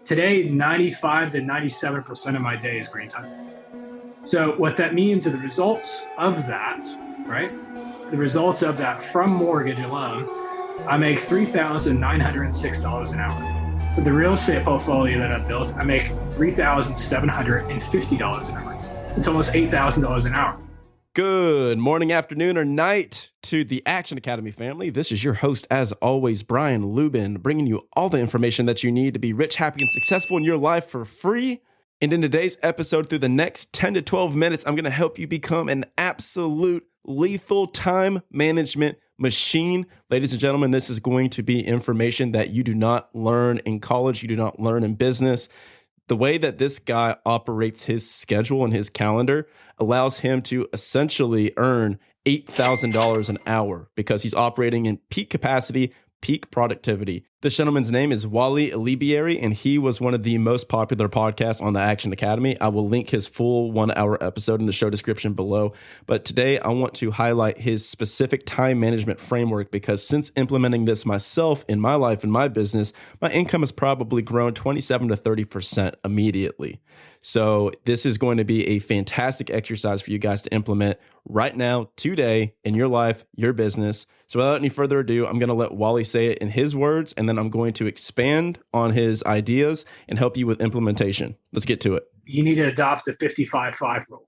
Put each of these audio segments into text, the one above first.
Today, 95 to 97% of my day is green time. So what that means are the results of that, right? The results of that from mortgage alone, I make $3,906 an hour. With the real estate portfolio that I've built, I make $3,750 an hour. It's almost $8,000 an hour. Good morning, afternoon, or night to the Action Academy family. This is your host, as always, Brian Lubin, bringing you all the information that you need to be rich, happy, and successful in your life for free. And in today's episode, through the next 10 to 12 minutes, I'm going to help you become an absolute lethal time management machine. Ladies and gentlemen, this is going to be information that you do not learn in college, you do not learn in business. The way that this guy operates his schedule and his calendar allows him to essentially earn $8,000 an hour because he's operating in peak capacity, peak productivity. This gentleman's name is Wally Alibieri, and he was one of the most popular podcasts on the Action Academy. I will link his full 1-hour episode in the show description below. But today I want to highlight his specific time management framework because since implementing this myself in my life and my business, my income has probably grown 27 to 30% immediately. So this is going to be a fantastic exercise for you guys to implement right now, today, in your life, your business. So without any further ado, I'm going to let Wally say it in his words, and then I'm going to expand on his ideas and help you with implementation. Let's get to it. You need to adopt the 55-5 rule.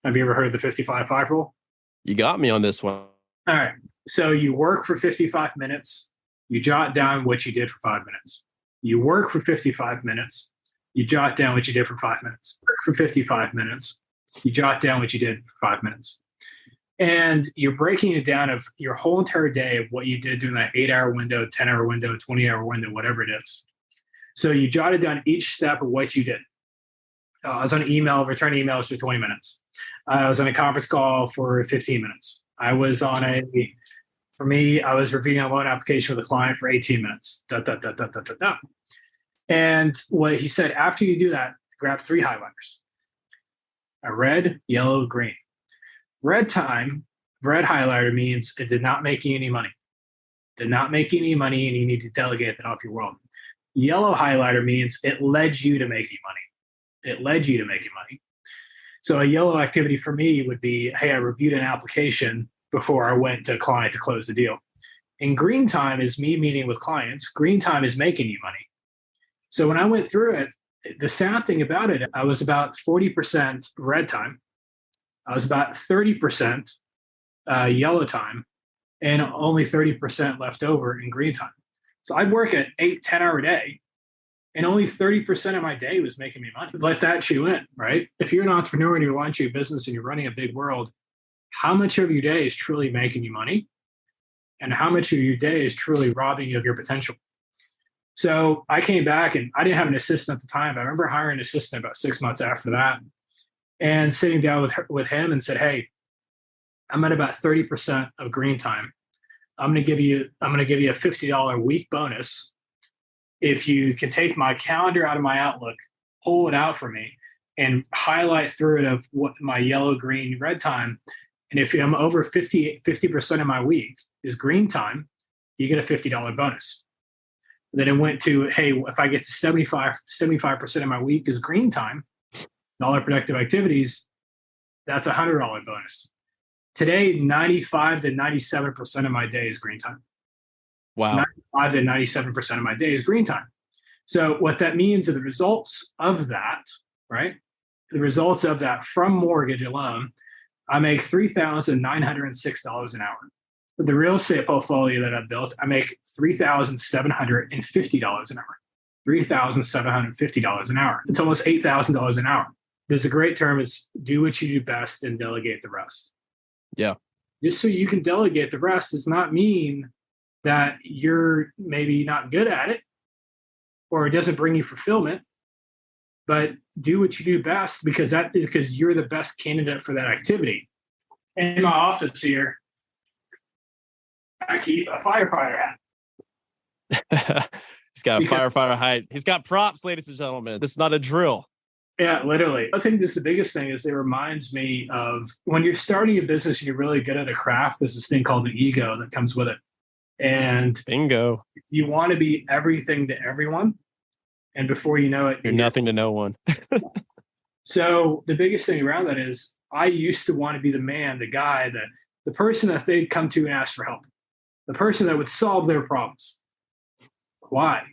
Have you ever heard of the 55-5 rule? You got me on this one. All right. So you work for 55 minutes. You jot down what you did for 5 minutes. You work for 55 minutes. You jot down what you did for 5 minutes. Work for 55 minutes. You jot down what you did for 5 minutes. And you're breaking it down of your whole entire day of what you did during that 8-hour window, 10-hour window, 20-hour window, whatever it is. So you jotted down each step of what you did. I was on an email, returning emails for 20 minutes. I was on a conference call for 15 minutes. I was I was reviewing a loan application with a client for 18 minutes. And what he said, after you do that, grab 3 highlighters. A red, yellow, green. Red highlighter means it did not make you any money. Did not make you any money, and you need to delegate that off your world. Yellow highlighter means it led you to making money. It led you to making money. So a yellow activity for me would be, hey, I reviewed an application before I went to a client to close the deal. And green time is me meeting with clients. Green time is making you money. So when I went through it, the sad thing about it, I was about 40% red time. I was about 30% yellow time and only 30% left over in green time. So I'd work at 8-10-hour day and only 30% of my day was making me money. Let that chew in, right? If you're an entrepreneur and you're launching a business and you're running a big world, how much of your day is truly making you money? And how much of your day is truly robbing you of your potential? So I came back and I didn't have an assistant at the time. I remember hiring an assistant about 6 months after that and sitting down with him and said, hey, I'm at about 30% of green time. I'm going to give you a $50 week bonus if you can take my calendar out of my Outlook, pull it out for me, and highlight through it of what my yellow, green, red time. And if I'm over 50% of my week is green time, you get a $50 bonus. Then it went to, hey, if I get to 75% of my week is green time, and all our productive activities, that's a $100 bonus. Today, 95 to 97% of my day is green time. Wow. 95 to 97% of my day is green time. So what that means are the results of that, right? The results of that from mortgage alone, I make $3,906 an hour. With the real estate portfolio that I've built, I make $3,750 an hour. $3,750 an hour. It's almost $8,000 an hour. There's a great term, it's do what you do best and delegate the rest. Yeah. Just so you can delegate the rest does not mean that you're maybe not good at it or it doesn't bring you fulfillment, but do what you do best because you're the best candidate for that activity. In my office here, I keep a firefighter hat. He's got a firefighter hat. He's got props, ladies and gentlemen. This is not a drill. Yeah, literally. I think this is the biggest thing is it reminds me of when you're starting a business and you're really good at a craft, there's this thing called the ego that comes with it. And bingo. You want to be everything to everyone. And before you know it, you're nothing to no one. So the biggest thing around that is I used to want to be the man, the guy, the person that they'd come to and ask for help, the person that would solve their problems. Why?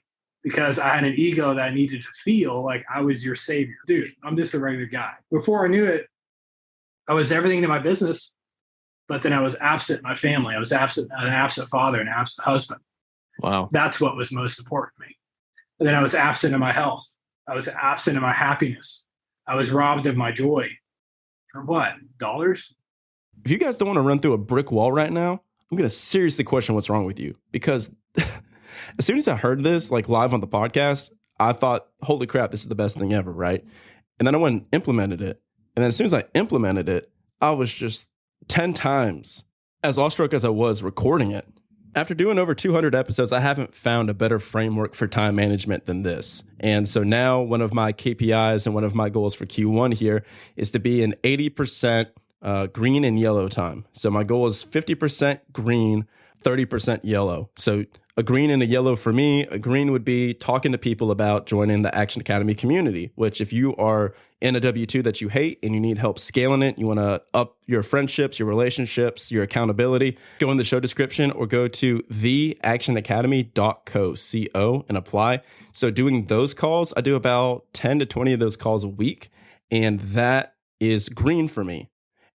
Because I had an ego that I needed to feel like I was your savior. Dude, I'm just a regular guy. Before I knew it, I was everything to my business, but then I was absent in my family. I was an absent father, an absent husband. Wow. That's what was most important to me. And then I was absent in my health. I was absent in my happiness. I was robbed of my joy. For what? Dollars? If you guys don't want to run through a brick wall right now, I'm going to seriously question what's wrong with you. Because as soon as I heard this, like live on the podcast, I thought, holy crap, this is the best thing ever, right? And then I went and implemented it. And then as soon as I implemented it, I was just 10 times as awestruck as I was recording it. After doing over 200 episodes, I haven't found a better framework for time management than this. And so now one of my KPIs and one of my goals for Q1 here is to be an 80% green and yellow time. So my goal is 50% green, 30% yellow. So a green and a yellow for me, a green would be talking to people about joining the Action Academy community, which if you are in a W-2 that you hate and you need help scaling it, you want to up your friendships, your relationships, your accountability, go in the show description or go to theactionacademy.co and apply. So doing those calls, I do about 10 to 20 of those calls a week, and that is green for me.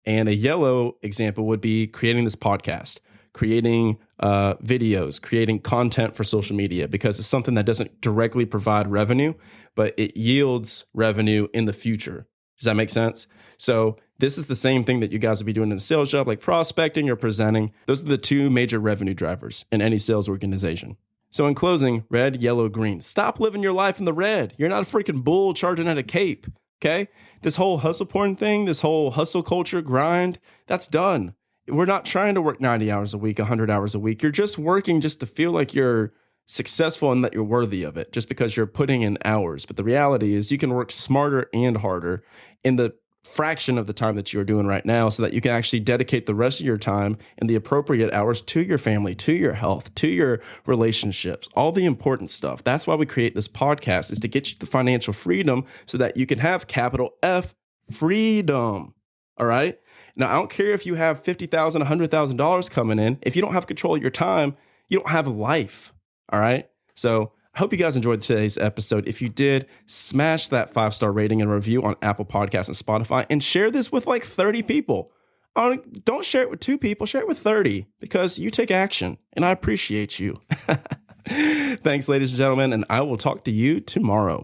And a yellow example would be creating this podcast, creating videos, creating content for social media, because it's something that doesn't directly provide revenue, but it yields revenue in the future. Does that make sense? So this is the same thing that you guys would be doing in a sales job, like prospecting or presenting. Those are the two major revenue drivers in any sales organization. So in closing, red, yellow, green. Stop living your life in the red. You're not a freaking bull charging at a cape, okay? This whole hustle porn thing, this whole hustle culture grind, that's done. We're not trying to work 90 hours a week, 100 hours a week. You're just working just to feel like you're successful and that you're worthy of it, just because you're putting in hours. But the reality is you can work smarter and harder in the fraction of the time that you're doing right now so that you can actually dedicate the rest of your time and the appropriate hours to your family, to your health, to your relationships, all the important stuff. That's why we create this podcast, is to get you the financial freedom so that you can have capital F freedom. All right. Now, I don't care if you have $50,000, $100,000 coming in. If you don't have control of your time, you don't have a life. All right. So I hope you guys enjoyed today's episode. If you did, smash that 5-star rating and review on Apple Podcasts and Spotify, and share this with like 30 people. Don't share it with 2 people, share it with 30, because you take action and I appreciate you. Thanks, ladies and gentlemen, and I will talk to you tomorrow.